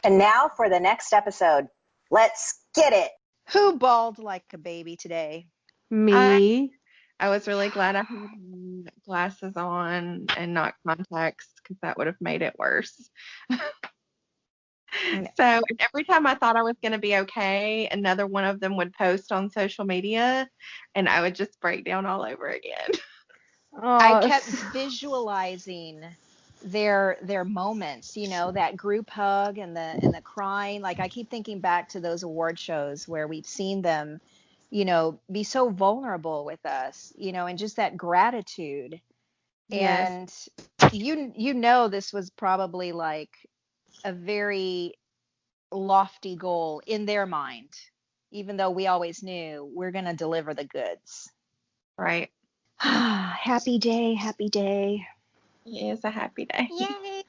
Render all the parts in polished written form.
And now for the next episode. Let's get it. Who bawled like a baby today? Me. I was really glad I had glasses on and not contacts because that would have made it worse. So every time I thought I was going to be okay, another one of them would post on social media and I would just break down all over again. I kept visualizing their moments, you know, that group hug and the crying. Like I keep thinking back to those award shows where we've seen them, you know, be so vulnerable with us, you know, and just that gratitude. Yes. And you know this was probably like a very lofty goal in their mind, even though we always knew we're going to deliver the goods. Right. Happy day, happy day. It is a happy day. Yay!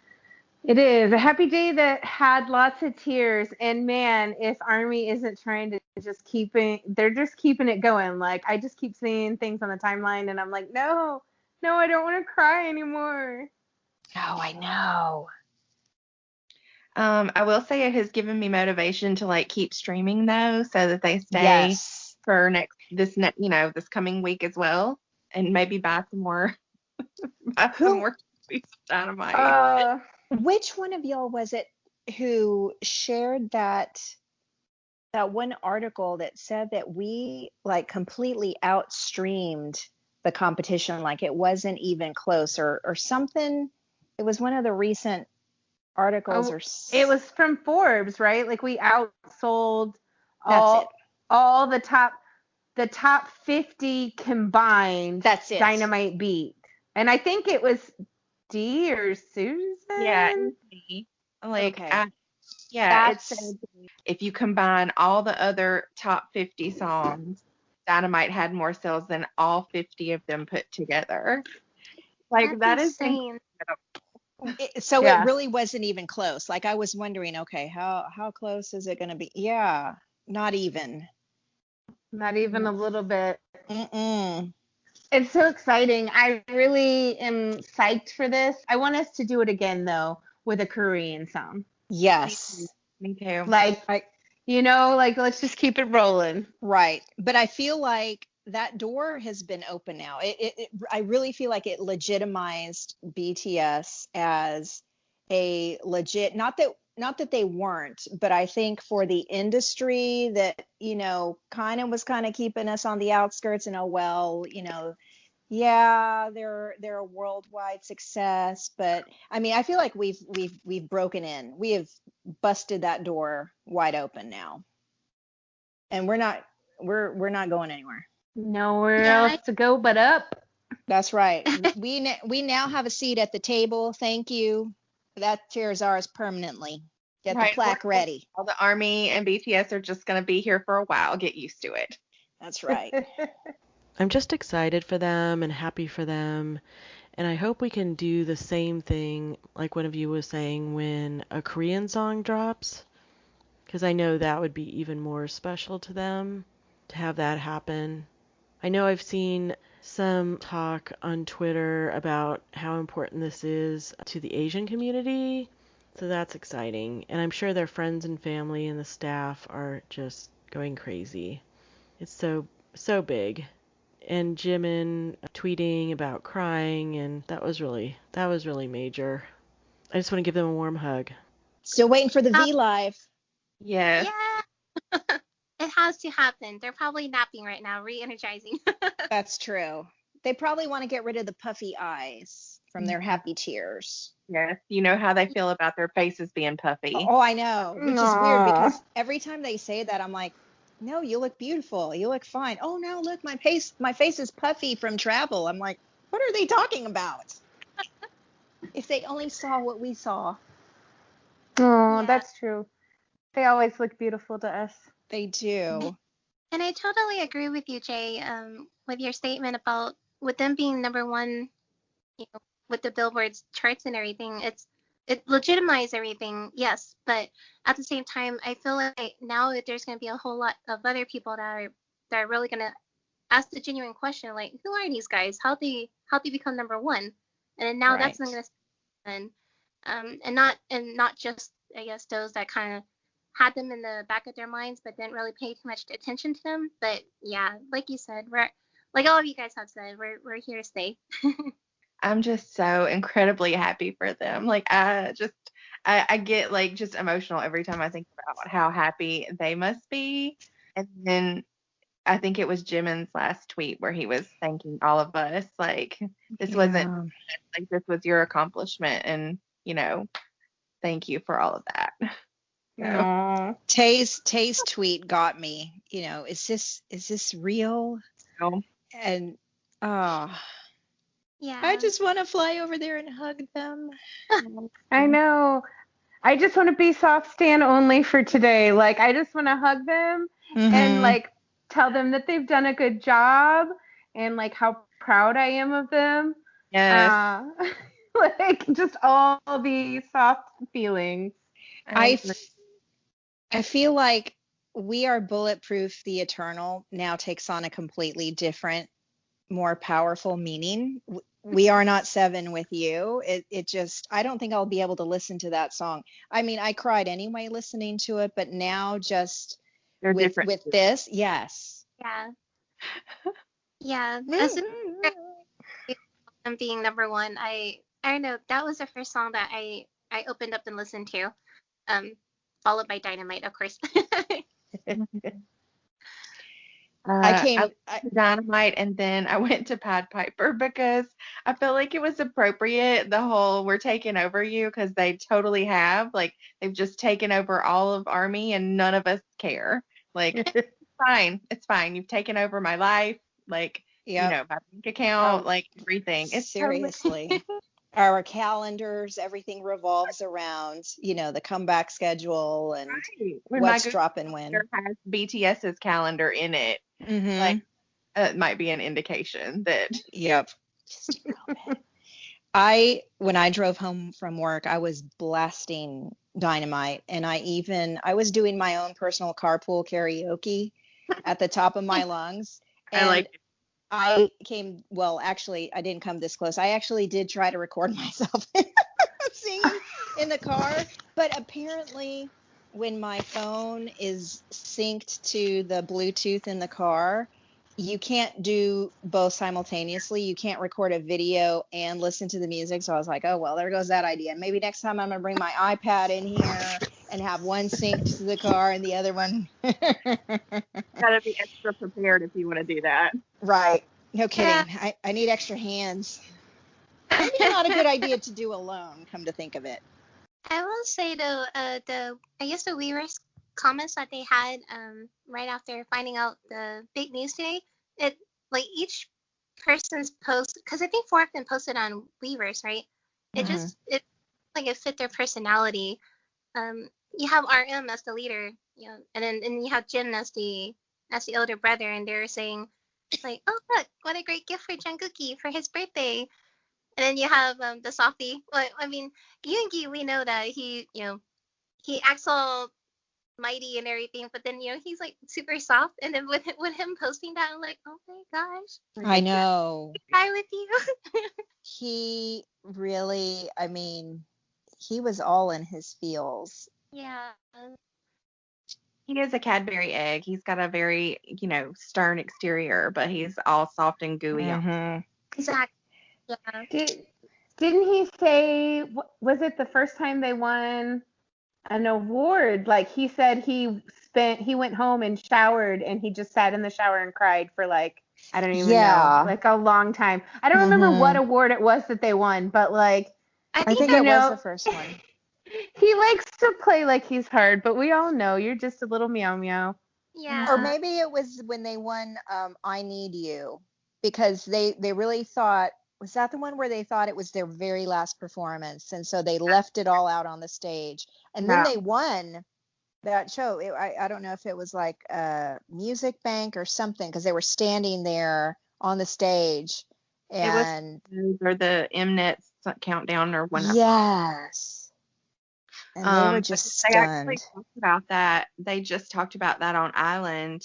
It is a happy day that had lots of tears. And man, if ARMY isn't trying to they're just keeping it going. Like I just keep seeing things on the timeline and I'm like, no, I don't want to cry anymore. Oh, I know. I will say it has given me motivation to like keep streaming though, so that they stay for this coming week as well, and maybe buy some more pieces of Dynamite. Which one of y'all was it who shared that one article that said that we like completely outstreamed the competition, like it wasn't even close or something? It was one of the recent articles it was from Forbes, right? Like we outsold all the top 50 combined. That's it. Dynamite beat. And I think it was D or Susan. Yeah, like okay. It said if you combine all the other top 50 songs, Dynamite had more sales than all 50 of them put together. Like that is insane. So it really wasn't even close. Like I was wondering, okay, how close is it going to be? Yeah, not even a little bit. Mm-mm. It's so exciting. I really am psyched for this. I want us to do it again though with a Korean song. Yes, me too. Like let's just keep it rolling. Right, but I feel like that door has been open now. I really feel like it legitimized BTS as a legit, not that they weren't, but I think for the industry that, you know, kind of keeping us on the outskirts and they're a worldwide success. But I mean, I feel like we've broken in. We have busted that door wide open now. And we're not going anywhere. Nowhere else to go but up. That's right. We now have a seat at the table. Thank you. That chair is ours permanently. Get the plaque ready. All the ARMY and BTS are just going to be here for a while. Get used to it. That's right. I'm just excited for them and happy for them. And I hope we can do the same thing, like one of you was saying, when a Korean song drops. Because I know that would be even more special to them to have that happen. I know I've seen some talk on Twitter about how important this is to the Asian community, so that's exciting. And I'm sure their friends and family and the staff are just going crazy. It's so big. And Jimin tweeting about crying, and that was really major. I just want to give them a warm hug. Still waiting for the V-Live. Yes. Yeah. It has to happen. They're probably napping right now, re-energizing. That's true. They probably want to get rid of the puffy eyes from their happy tears. Yes. You know how they feel about their faces being puffy. Oh, I know. Which is weird because every time they say that, I'm like, no, you look beautiful. You look fine. Oh, no, look, my face is puffy from travel. I'm like, what are they talking about? If they only saw what we saw. Oh, that's true. They always look beautiful to us. They do. And I totally agree with you, Jay, with your statement about with them being number one, you know, with the Billboard's charts and everything. It legitimized everything, yes, but at the same time, I feel like now that there's going to be a whole lot of other people that are really going to ask the genuine question, like, who are these guys? How they become number one? And then now that's not going to happen, and not just I guess those that kind of had them in the back of their minds, but didn't really pay too much attention to them. But yeah, like you said, we're like all of you guys have said, we're here to stay. I'm just so incredibly happy for them. Like I get like just emotional every time I think about how happy they must be. And then I think it was Jimin's last tweet where he was thanking all of us. Like this wasn't like this was your accomplishment, and thank you for all of that. So, Tay's tweet got me. Is this real? so, And Yeah. I just want to fly over there and hug them. I know. I just want to be soft stand only for today. Like, I just want to hug them and like tell them that they've done a good job and like how proud I am of them. yes. Like just all the soft feelings. I feel like We Are Bulletproof, the Eternal now takes on a completely different, more powerful meaning. We Are Not Seven with You. It just, I don't think I'll be able to listen to that song. I mean, I cried anyway listening to it, but now just with this, yes. Yeah. Yeah. As being number one, I don't know, that was the first song that I opened up and listened to. Followed by Dynamite, of course. I came to Dynamite, and then I went to Pied Piper because I felt like it was appropriate, the whole "we're taking over you," because they totally have. Like, they've just taken over all of ARMY, and none of us care. Like, it's fine. You've taken over my life, like, my bank account, like everything. It's seriously. Our calendars, everything revolves around, the comeback schedule and what's dropping when. Has BTS's calendar in it. Like, it might be an indication that. Yep. Just a little bit. When I drove home from work, I was blasting Dynamite, and I was doing my own personal carpool karaoke at the top of my lungs. And I like it. Actually, I didn't come this close. I actually did try to record myself singing in the car, but apparently when my phone is synced to the Bluetooth in the car, you can't do both simultaneously. You can't record a video and listen to the music. So I was like, oh, well, there goes that idea. Maybe next time I'm going to bring my iPad in here and have one synced to the car and the other one. Gotta be extra prepared if you want to do that. Right. No kidding. Yeah. I need extra hands. Maybe not a good idea to do alone, come to think of it. I will say though, I guess the Weavers comments that they had right after finding out the big news today, it like each person's post, because I think 4 of them posted on Weavers, right? It just it fit their personality. You have RM as the leader, and then you have Jin as the older brother, and they're saying like, oh look, what a great gift for Jungkook for his birthday. And then you have the softie. Well, I mean, Yoongi, we know that he acts all mighty and everything, but then he's like super soft. And then with him posting that, I'm like, oh my gosh. I know. Cry with you. He really, I mean, he was all in his feels. Yeah. He is a Cadbury egg. He's got a very, stern exterior, but he's all soft and gooey. Exactly. Yeah. Didn't he say, was it the first time they won an award? Like he said he went home and showered and he just sat in the shower and cried for like, I don't even know, like a long time. I don't remember what award it was that they won, but like, I think it was the first one. He likes to play like he's hard, but we all know you're just a little meow meow. Yeah. Or maybe it was when they won I Need You, because they really thought, was that the one where they thought it was their very last performance? And so they left it all out on the stage. And then they won that show. I don't know if it was like a Music Bank or something, because they were standing there on the stage. And it was, or the Mnet countdown or whatever. Yes. And they were just stunned. They actually talked about that. They just talked about that on Island.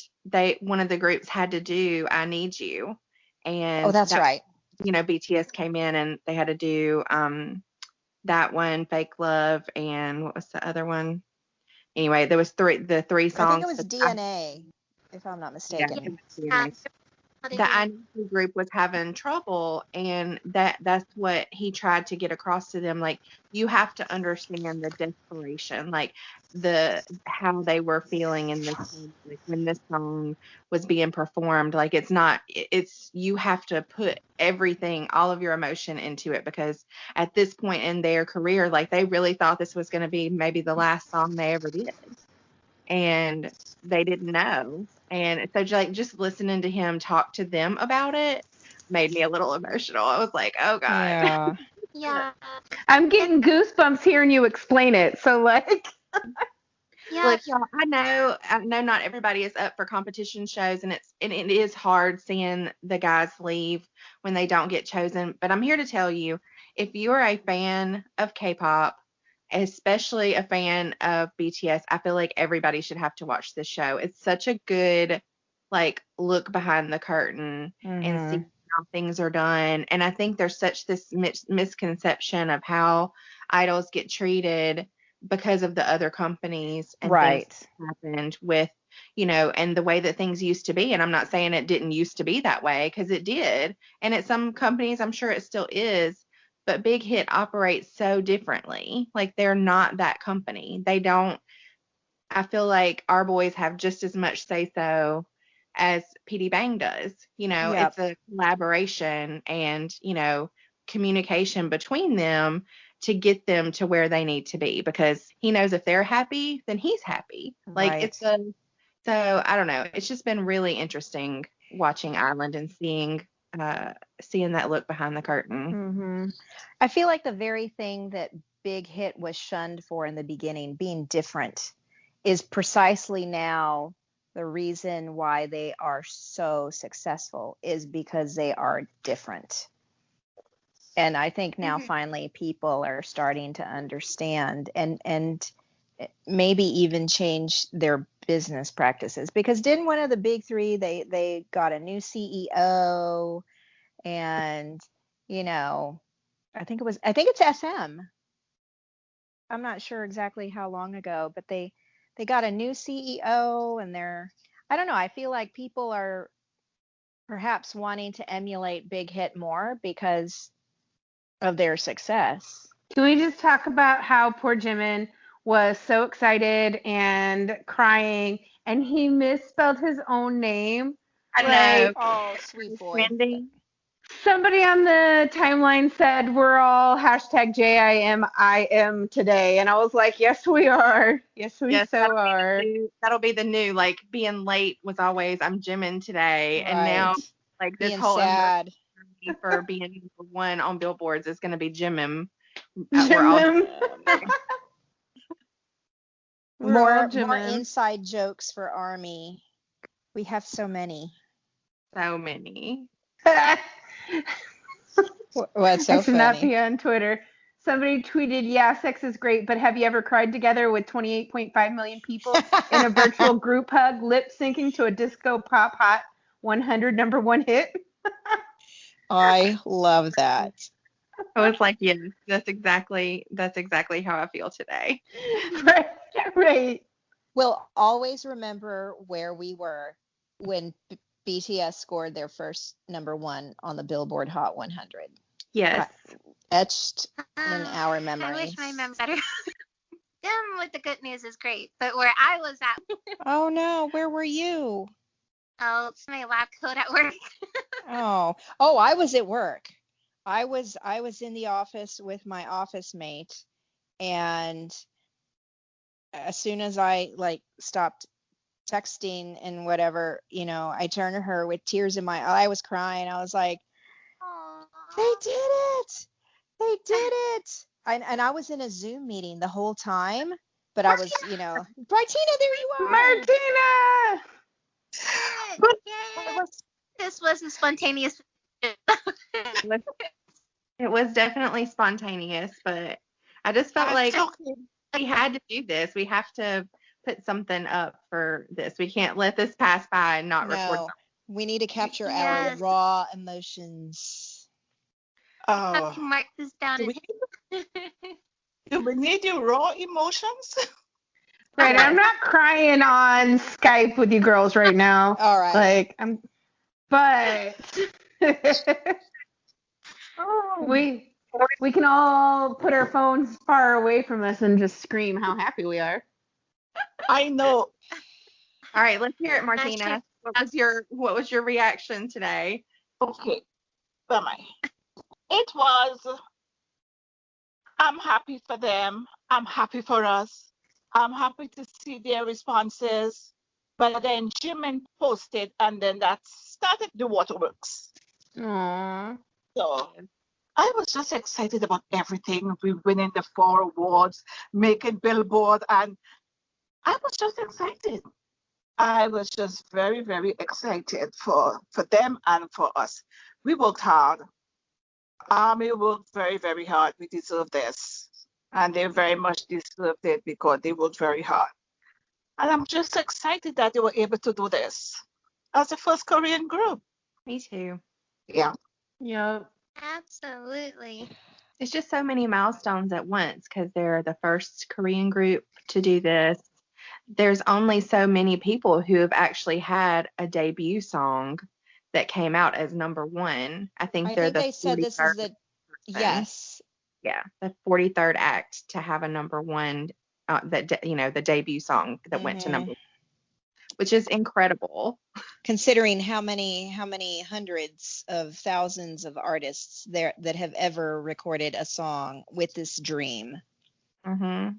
One of the groups had to do I Need You. And that's right. BTS came in and they had to do that one, Fake Love, and what was the other one? Anyway, there was the three songs. I think it was DNA, if I'm not mistaken. Yeah, the INC group was having trouble, and that's what he tried to get across to them. Like, you have to understand the desperation, like how they were feeling in this time, like when this song was being performed. Like, it's you have to put everything, all of your emotion into it, because at this point in their career, like, they really thought this was going to be maybe the last song they ever did, and they didn't know. And so, like, just listening to him talk to them about it made me a little emotional. I was like, oh God. Yeah. I'm getting goosebumps hearing you explain it. So, like, Yeah. Look, y'all, I know not everybody is up for competition shows, and it is hard seeing the guys leave when they don't get chosen. But I'm here to tell you, if you're a fan of K-pop, especially a fan of BTS, I feel like everybody should have to watch this show. It's such a good, like, look behind the curtain and see how things are done. And I think there's such this misconception of how idols get treated because of the other companies and things that happened with, and the way that things used to be. And I'm not saying it didn't used to be that way, because it did. And at some companies, I'm sure it still is. But Big Hit operates so differently. Like, they're not that company. They don't. I feel like our boys have just as much say so as PD Bang does. It's a collaboration and, communication between them to get them to where they need to be, because he knows if they're happy, then he's happy. Like, so I don't know. It's just been really interesting watching Island and seeing that look behind the curtain. I feel like the very thing that Big Hit was shunned for in the beginning, being different, is precisely now the reason why they are so successful, is because they are different. And I think now finally people are starting to understand and maybe even change their business practices, because didn't one of the big three, they got a new CEO, and I think it's SM. I'm not sure exactly how long ago, but they got a new CEO, and I don't know, I feel like people are perhaps wanting to emulate Big Hit more because of their success. Can we just talk about how poor Jimin was so excited and crying, and he misspelled his own name? I know. Oh, sweet boy. Somebody on the timeline said we're all #JIMIM today, and I was like, yes, we are. Yes, we are. That'll be the new, like, being late was always I'm Jimin today, and now, like, this being whole sad for being number one on Billboards is going to be Jimin. More inside jokes for ARMY. We have so many. So many. What's so I should funny? not be on Twitter. Somebody tweeted, yeah, sex is great, but have you ever cried together with 28.5 million people in a virtual group hug, lip syncing to a disco pop hot 100 #1 hit? I love that. I was like, yes, that's exactly how I feel today. Right. We'll always remember where we were when BTS scored their first #1 on the Billboard Hot 100. Yes. Etched in our memories. I wish my memory better. Them with the good news is great, but where I was at. Oh no, where were you? Oh, it's my lab coat at work. Oh, I was at work. I was in the office with my office mate, and as soon as I stopped texting and whatever, I turned to her with tears in my eye. I was crying. I was like, Aww. they did it. They did it. And I was in a Zoom meeting the whole time, but I was, Martina, there you are. Martina! This was a spontaneous. It was definitely spontaneous, but I just felt like we had to do this. We have to put something up for this. We can't let this pass by and not record something. We need to capture our raw emotions. I have to mark this down. Do we need your raw emotions? Right, I'm not crying on Skype with you girls right now. All right. But we can all put our phones far away from us and just scream how happy we are. I know. All right, let's hear it, Martina. What was your reaction today? Okay, bye. It was, I'm happy for them. I'm happy for us. I'm happy to see their responses. But then Jimin posted, and then that started the waterworks. Aww. So I was just excited about everything. We winning the 4 awards, making Billboard, and I was just excited. I was just very, very excited for them and for us. We worked hard. Army worked very, very hard. We deserve this. And they very much deserved it because they worked very hard. And I'm just excited that they were able to do this as the first Korean group. Me too. Yeah. Yep. Absolutely. It's just so many milestones at once because they're the first Korean group to do this. There's only so many people who have actually had a debut song that came out as number 1. I think they said this is the yes. Yeah, the 43rd act to have a number 1 the debut song that went to number 1, which is incredible. Considering how many hundreds of thousands of artists there that have ever recorded a song with this dream. Mm-hmm.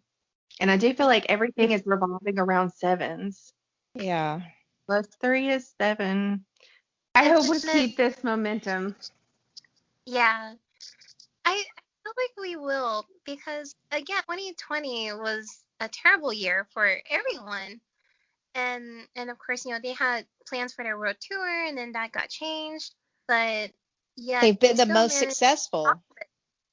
And I do feel like everything is revolving around 7s. Yeah. +3 is 7. I hope we keep this momentum. Yeah. I feel like we will because, again, 2020 was a terrible year for everyone. And of course, they had plans for their world tour, and then that got changed. But yeah, they've been the most successful.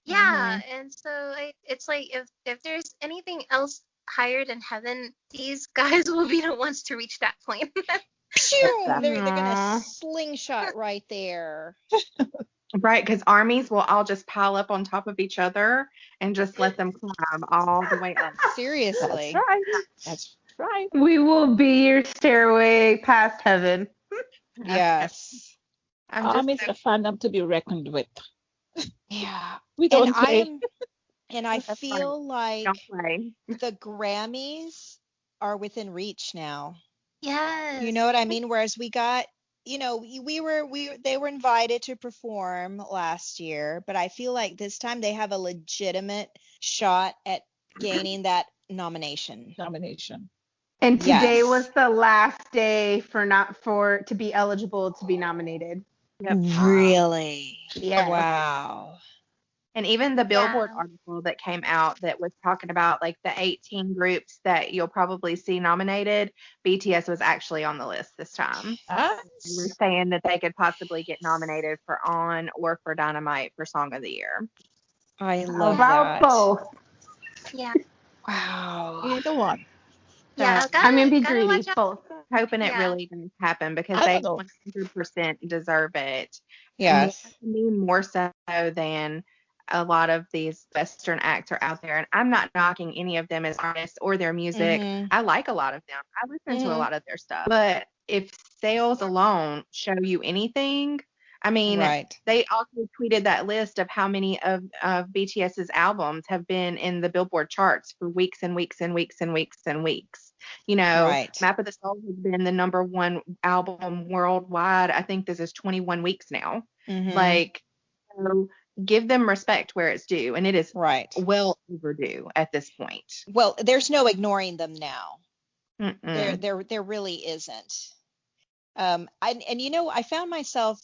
Yeah, and so it's like if there's anything else higher than heaven, these guys will be the ones to reach that point. They're gonna slingshot right there. Right, because armies will all just pile up on top of each other and just let them climb all the way up. Seriously. That's right. We will be your stairway past heaven. Yes. Armies are fandom to be reckoned with. Yeah. We don't play. I feel like the Grammys are within reach now. Yes. You know what I mean? Whereas we got, they were invited to perform last year, but I feel like this time they have a legitimate shot at gaining that nomination. And today was the last day to be eligible to be nominated. Yep. Really? Yeah. Wow. And even the Billboard article that came out that was talking about like the 18 groups that you'll probably see nominated, BTS was actually on the list this time. They were saying that they could possibly get nominated for On or for Dynamite for Song of the Year. I love that. Both. Yeah. Wow. Either one. Yeah, I'm gonna be greedy. Both. Hoping it really does happen because they 100% deserve it. Yes. I mean, more so than a lot of these Western acts are out there. And I'm not knocking any of them as artists or their music. I like a lot of them. I listen to a lot of their stuff. But if sales alone show you anything, I mean, they also tweeted that list of how many of BTS's albums have been in the Billboard charts for weeks and weeks and weeks and weeks and weeks. Map of the Soul has been the number 1 album worldwide. I think this is 21 weeks now. So give them respect where it's due, and it is well overdue at this point. Well, there's no ignoring them now. There really isn't. I found myself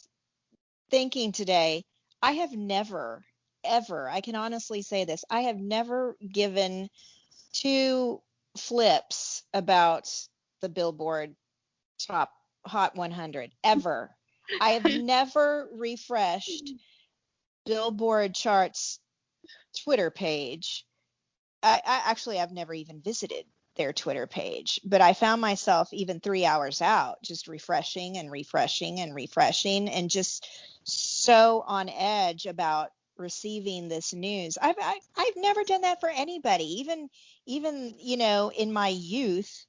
thinking today, I have never, ever, I can honestly say this, I have never given 2 flips about the Billboard Top Hot 100, ever. I have never refreshed Billboard charts Twitter page. I've never even visited their Twitter page, but I found myself even 3 hours out just refreshing and refreshing and refreshing and just so on edge about receiving this news. I've never done that for anybody, even in my youth.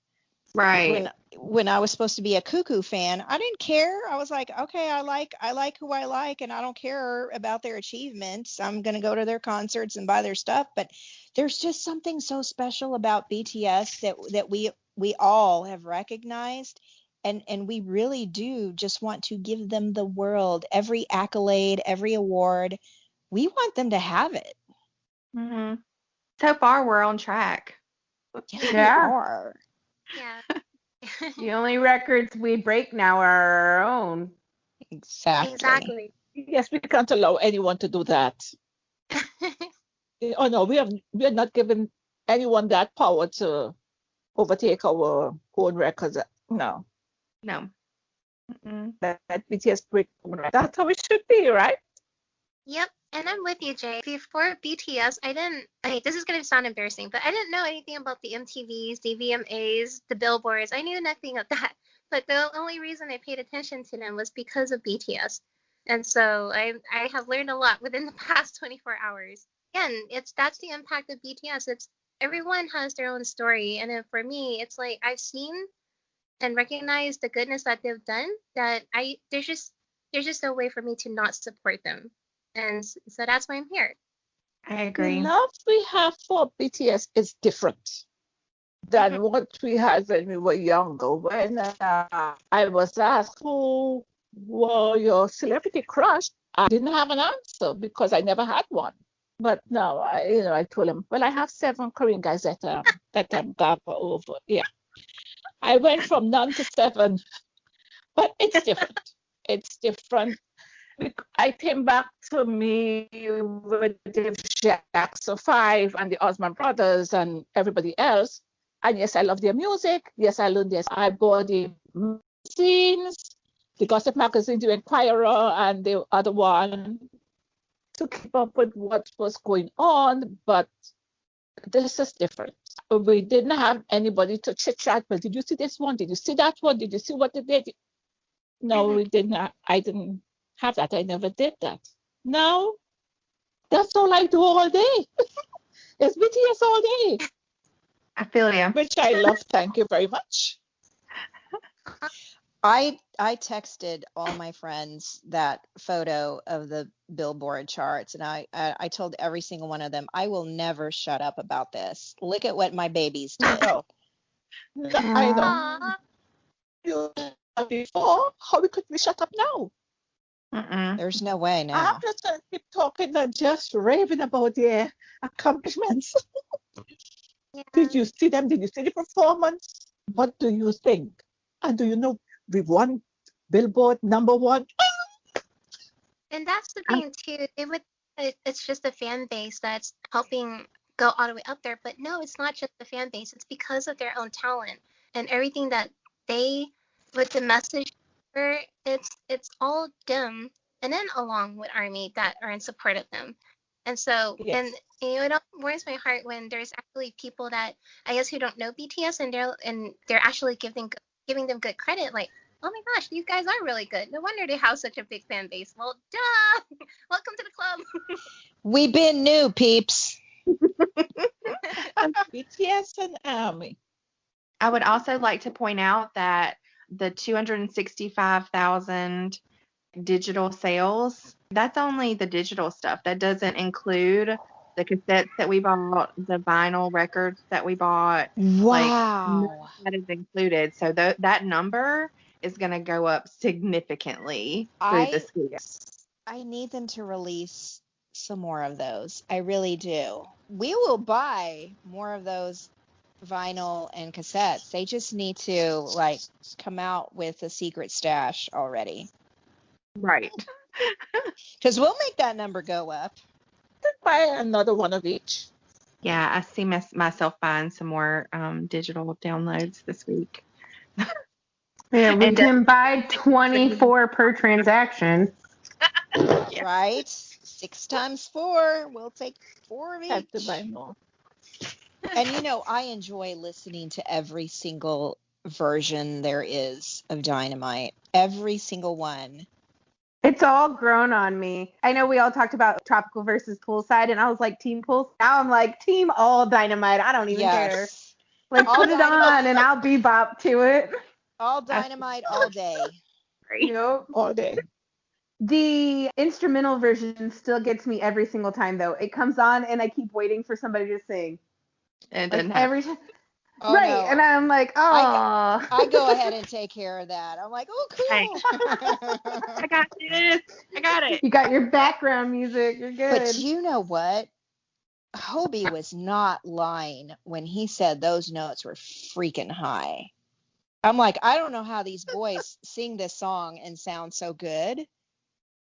Right. When I was supposed to be a Cuckoo fan, I didn't care. I was like, okay, I like who I like, and I don't care about their achievements. I'm gonna go to their concerts and buy their stuff. But there's just something so special about BTS that we all have recognized, and we really do just want to give them the world, every accolade, every award. We want them to have it. Mm-hmm. So far, we're on track. Yes, Yeah. we are. Yeah. The only records we break now are our own. Exactly. Yes, we can't allow anyone to do that. Oh no, we are not giving anyone that power to overtake our own records. No. No. Mm-mm. That BTS break. That's how it should be, right? Yep, and I'm with you, Jay. Before BTS, this is going to sound embarrassing, but I didn't know anything about the MTVs, the VMAs, the Billboards. I knew nothing of that. But the only reason I paid attention to them was because of BTS. And so I have learned a lot within the past 24 hours. Again, that's the impact of BTS. It's everyone has their own story. And then for me, it's like I've seen and recognized the goodness that they've done that there's just no way for me to not support them. And so that's why I'm here. I agree. The love we have for BTS is different than what we had when we were younger. When I was asked who were your celebrity crush, I didn't have an answer because I never had one. But now, I told him, well, I have 7 Korean guys that gather over. Yeah, I went from none to 7, but it's different. It's different. I came back to me with the Jackson 5 and the Osmond Brothers and everybody else. And yes, I love their music. Yes, I learned this. I bought the magazines, the gossip magazine, the Enquirer, and the other one to keep up with what was going on. But this is different. We didn't have anybody to chit chat. Well, did you see this one? Did you see that one? Did you see what they did? No, we didn't. I didn't have that. I never did that. Now, that's all I do all day. It's BTS all day. I feel you. Which I love. Thank you very much. I texted all my friends that photo of the Billboard charts, and I told every single one of them, I will never shut up about this. Look at what my babies did. No, I know. You before, how could we shut up now? Mm-mm. There's no way I'm now. just going to keep talking and just raving about their accomplishments. Yeah. Did you see them? Did you see the performance? What do you think? And do you know we won Billboard #1? And that's the thing too. It's just the fan base that's helping go all the way up there. But no, it's not just the fan base. It's because of their own talent and everything that they, with the message, it's all them, and then along with ARMY that are in support of them. And so, Yes. and it warms my heart when there's actually people that I guess who don't know BTS and they're actually giving them good credit. Like, oh my gosh, these guys are really good. No wonder they have such a big fan base. Well, duh! Welcome to the club. We been new, peeps. BTS and ARMY. I would also like to point out that the 265,000 digital sales, that's only the digital stuff. That doesn't include the cassettes that we bought, the vinyl records that we bought. Wow. That is included. So that number is going to go up significantly through this year. I need them to release some more of those. I really do. We will buy more of those vinyl and cassettes. They just need to come out with a secret stash already. Right. Because we'll make that number go up. Buy another one of each. Yeah, I see myself buying some more digital downloads this week. Yeah, we can buy 24 per transaction. Yeah. Right? 6 times 4. We'll take 4 of each. Have to buy more. And I enjoy listening to every single version there is of Dynamite. Every single one. It's all grown on me. I know we all talked about tropical versus poolside, and I was like team pool. Now I'm like team all Dynamite. I don't even care. Yes. Like All put it Dynamite. on, and I'll bebop to it. All Dynamite all day. Yep. All day. The instrumental version still gets me every single time, though. It comes on, and I keep waiting for somebody to sing. And Like every time. Oh, right, no. and I'm like, oh. I go ahead and take care of that. I'm like, oh, cool. I got this. I got it. You got your background music. You're good. But you know what? Hobie was not lying when he said those notes were freaking high. I'm like, I don't know how these boys sing this song and sound so good.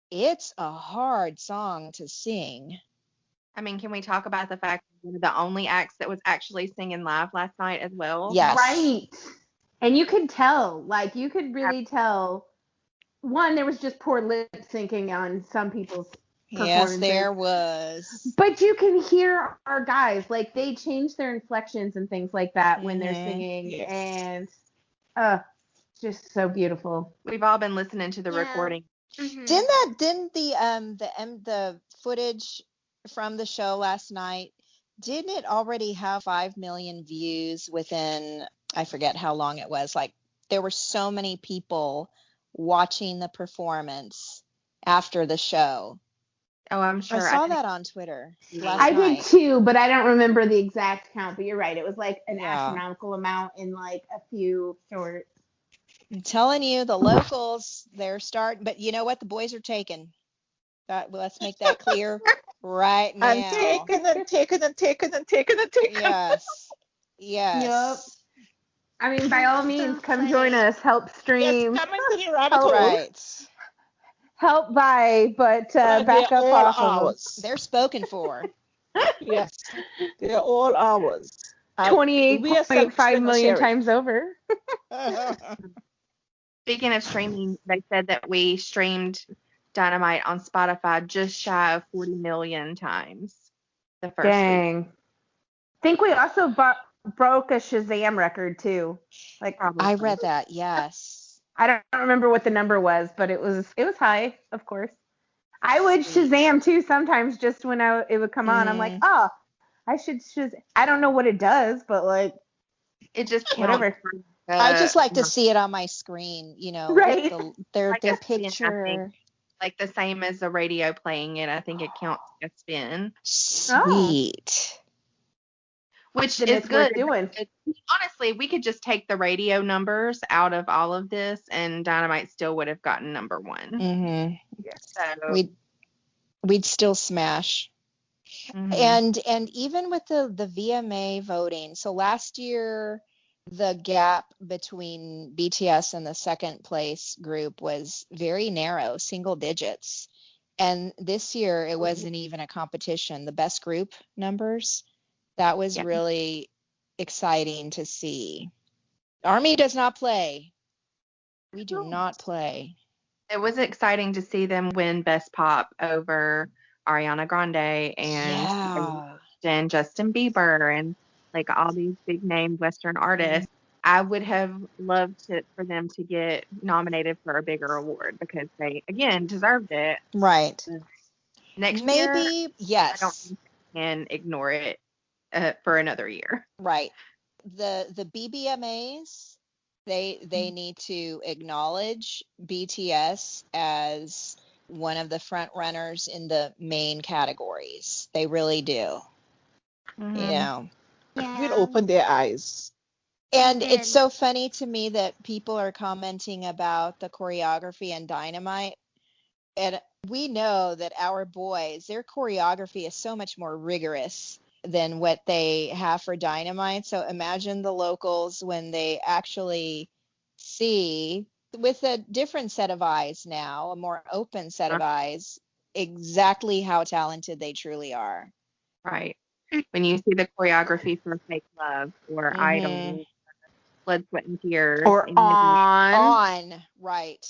It's a hard song to sing. I mean, can we talk about the fact that one of the only acts that was actually singing live last night as well? Yes. Right. And you could tell, like, you could really tell. One, there was just poor lip syncing on some people's performances. Yes, there was. But you can hear our guys, like, they change their inflections and things like that when they're singing. Yes. And just so beautiful. We've all been listening to the recording. Mhm. Didn't the footage from the show last night, didn't it already have 5 million views within, I forget how long it was, like there were so many people watching the performance after the show. Oh, I'm sure. I saw that on Twitter last I night. did too, but I don't remember the exact count. But you're right. It was like an Yeah. astronomical amount in like a few short. I'm telling you, the locals, they're starting, but you know what? The boys are taken. Let's make that clear right now. And taken and taken and taken and taken and taken. Yes. Yes. Yep. I mean, by all means, So come funny. join us. Help stream. Yes, come into the rabbit hole. Right. Help buy, but back they're up all off of them. ours. They're spoken for. Yes, they're all ours. And 28.5 million sharing. times over. Speaking of streaming, they said that we streamed Dynamite on Spotify just shy of 40 million times the first week. Dang. Think we also broke a Shazam record too. Like Probably. I read that. Yes. I don't remember what the number was, but it was high, of course. I would Shazam too sometimes, just when it would come on. I'm like, oh, I should Shazam. I don't know what it does, but like It just counts. whatever. I just like to see it on my screen, you know, Right. their Like a spin, I picture. think. Like the same as the radio playing it. I think it counts as a spin. Sweet. Which Then is it's worth good. doing. Honestly, we could just take the radio numbers out of all of this, and Dynamite still would have gotten number one. Mm-hmm. So, We'd still smash. mhm. And even with the VMA voting, so last year the gap between BTS and the second place group was very narrow, single digits. And this year it wasn't even a competition. The best group numbers, that was really exciting to see. ARMY does not play. We do not play. It was exciting to see them win Best Pop over Ariana Grande and Justin Bieber and like all these big name Western artists. I would have loved for them to get nominated for a bigger award because they, again, deserved it. Right. Next Maybe, year, yes. I don't think they can ignore it for another year. Right. The BBMAs, they need to acknowledge BTS as one of the front runners in the main categories. They really do. Mm-hmm. You know. Yeah. We'll open their eyes. And it's so funny to me that people are commenting about the choreography and Dynamite. And we know that our boys, their choreography is so much more rigorous than what they have for Dynamite. So imagine the locals when they actually see with a different set of eyes now, a more open set of eyes, exactly how talented they truly are. Right. When you see the choreography for Fake Love or Idol, Blood, Sweat, and Tears. Or On, right.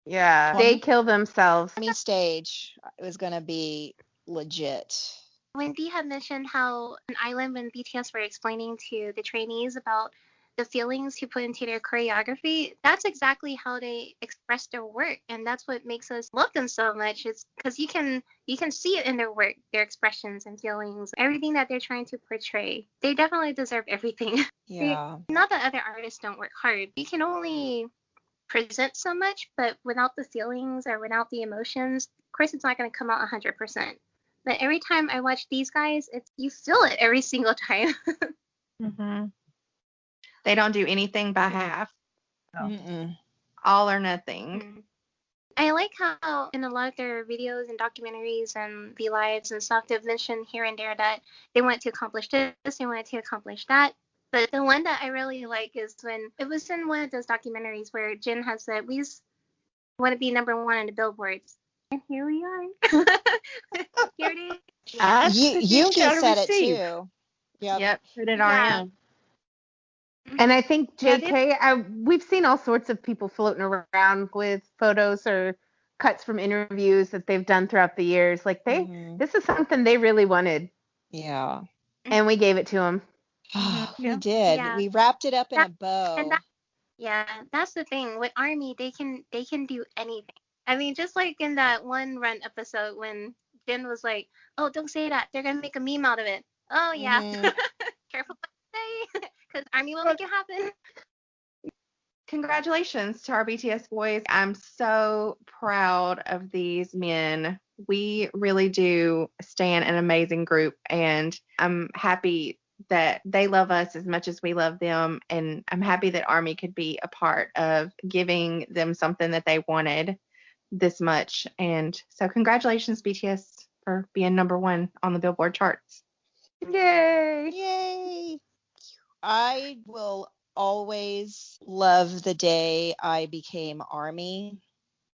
Yeah. They kill themselves. Army stage, it was going to be legit. Wendy had mentioned how an island when BTS were explaining to the trainees about the feelings he put into their choreography, that's exactly how they express their work, and that's what makes us love them so much. It's because you can see it in their work, their expressions and feelings, everything that they're trying to portray. They definitely deserve everything. Yeah. Not that other artists don't work hard. You can only present so much, but without the feelings or without the emotions, of course, it's not going to come out 100%. But every time I watch these guys, you feel it every single time. Mm-hmm. They don't do anything by half. Mm-mm. All or nothing. I like how in a lot of their videos and documentaries and V-Lives and stuff, they've mentioned here and there that they wanted to accomplish this, they wanted to accomplish that. But the one that I really like is when it was in one of those documentaries where Jin has said, we just want to be number one on the billboards. And here we are. Here it is. Yoongi said it too. Yep. Put it on. And I think JK, we've seen all sorts of people floating around with photos or cuts from interviews that they've done throughout the years. Like this is something they really wanted. Yeah. And we gave it to them. We did. Yeah. We wrapped it up in a bow. And that's the thing with ARMY. They can do anything. I mean, just like in that one Run episode when Jin was like, "Oh, don't say that. They're gonna make a meme out of it." Oh yeah. Careful what you say, because ARMY will make it happen. Congratulations to our BTS boys. I'm so proud of these men. We really do stand an amazing group, and I'm happy that they love us as much as we love them, and I'm happy that ARMY could be a part of giving them something that they wanted this much. And so congratulations, BTS, for being number one on the Billboard charts. Yay! I will always love the day I became ARMY.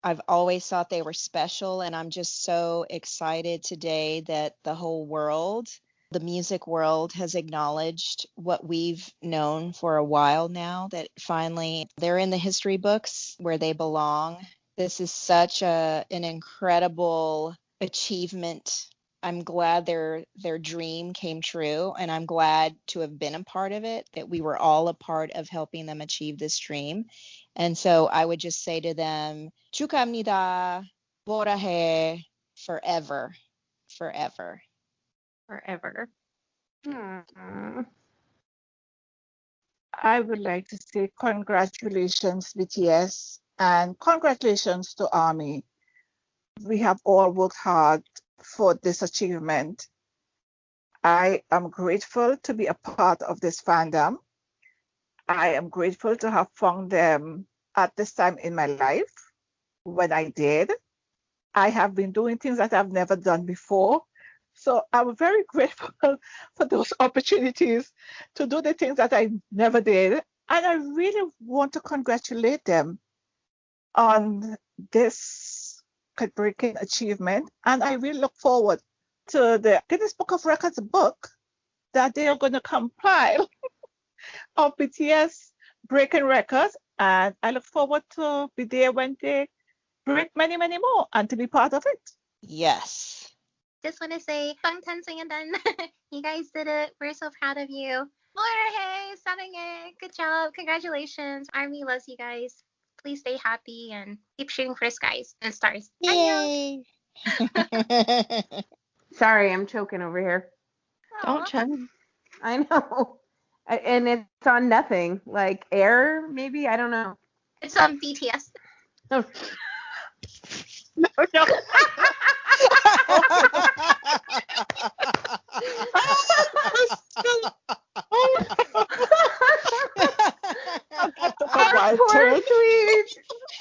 I've always thought they were special, and I'm just so excited today that the whole world, the music world, has acknowledged what we've known for a while now, that finally they're in the history books where they belong. This is such an incredible achievement. I'm glad their dream came true, and I'm glad to have been a part of it, that we were all a part of helping them achieve this dream. And so I would just say to them, 축하합니다, Borahae, forever, forever. Forever. I would like to say congratulations, BTS, and congratulations to ARMY. We have all worked hard for this achievement. I am grateful to be a part of this fandom. I am grateful to have found them at this time in my life when I did. I have been doing things that I've never done before. So I'm very grateful for those opportunities to do the things that I never did. And I really want to congratulate them on this breaking achievement. And I really look forward to the Guinness Book of Records book that they are going to compile of BTS breaking records. And I look forward to be there when they break many, many more and to be part of it. Yes. Just want to say, Bangtan Borahae, you guys did it. We're so proud of you. Borahae, Saranghae, good job. Congratulations. ARMY loves you guys. Please stay happy and keep shooting for skies and stars. Yay! Sorry, I'm choking over here. Don't choke. I know. And it's on nothing. Like air, maybe? I don't know. It's on BTS. Oh. No. Our poor sweet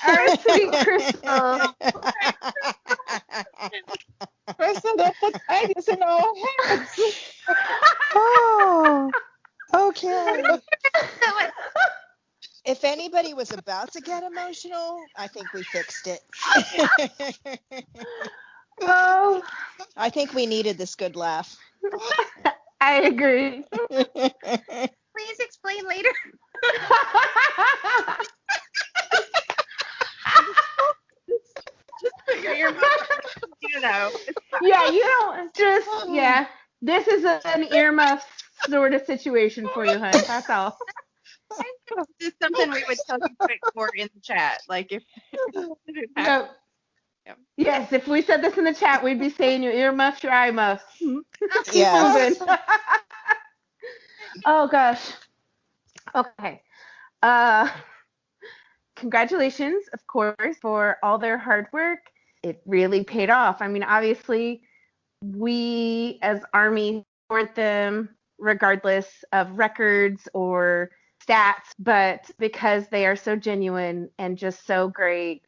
Crystal. Crystal, don't put ideas in our heads. Oh, okay. If anybody was about to get emotional, I think we fixed it. Oh, I think we needed this good laugh. I agree. Please explain later. Just put your earmuffs, you know. Yeah, you don't just, yeah. This is an earmuff sort of situation for you, hun. That's all. I'm It's just something we would tell you to ignore in the chat. Like if it No. Yeah. Yes, if we said this in the chat, we'd be saying your earmuffs, your eye muffs. Keep Yeah. moving. Oh gosh. Okay. Congratulations, of course, for all their hard work. It really paid off. I mean, obviously, we as ARMY support them regardless of records or stats, but because they are so genuine and just so great,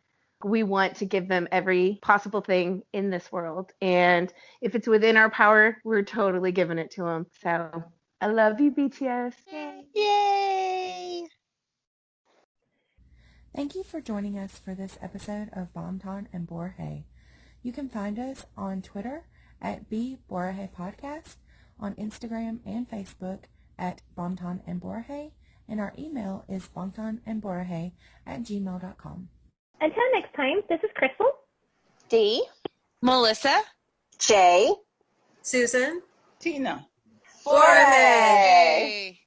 we want to give them every possible thing in this world. And if it's within our power, we're totally giving it to them. So I love you, BTS. Yay! Thank you for joining us for this episode of Bangtan and Borahae. You can find us on Twitter at Borahae Podcast, on Instagram and Facebook at Bangtan and Borahae, and our email is bangtanandborahae@gmail.com. Until next time, this is Crystal, D. Melissa, J. Susan, Tina. Borahae!